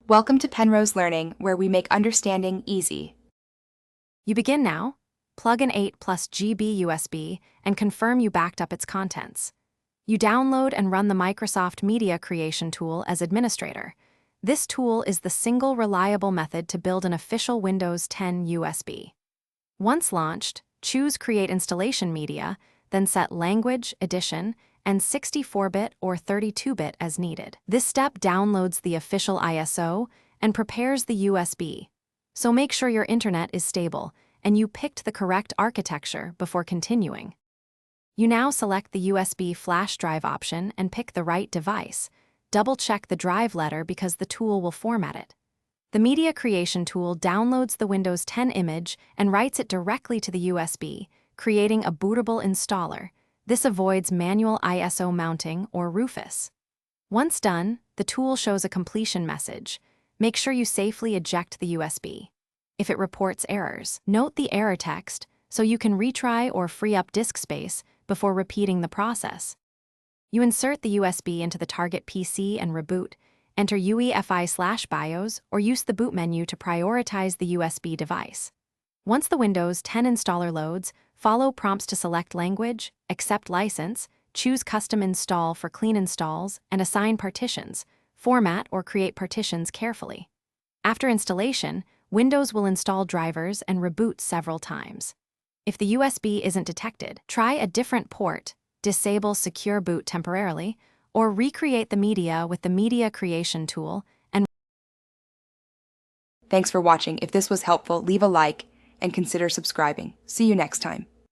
Welcome to Penrose Learning, where we make understanding easy. You begin now. Plug in 8 plus GB USB and confirm you backed up its contents. You download and run the Microsoft Media Creation tool as administrator. This tool is the single reliable method to build an official Windows 10 USB. Once launched, choose Create Installation Media, then set Language, Edition, and 64-bit or 32-bit as needed. This step downloads the official ISO and prepares the USB. So make sure your internet is stable and you picked the correct architecture before continuing. You now select the USB flash drive option and pick the right device. Double-check the drive letter because the tool will format it. The Media Creation tool downloads the Windows 10 image and writes it directly to the USB, creating a bootable installer. This avoids manual ISO mounting or Rufus. Once done, the tool shows a completion message. Make sure you safely eject the USB. If it reports errors, note the error text so you can retry or free up disk space before repeating the process. You insert the USB into the target PC and reboot. Enter UEFI/BIOS or use the boot menu to prioritize the USB device. Once the Windows 10 installer loads, follow prompts to select language, accept license, choose custom install for clean installs, and assign partitions. Format or create partitions carefully. After installation, Windows will install drivers and reboot several times. If the USB isn't detected, try a different port, disable Secure Boot temporarily, or recreate the media with the Media Creation tool. And Thanks for watching. If this was helpful, leave a like and consider subscribing. See you next time.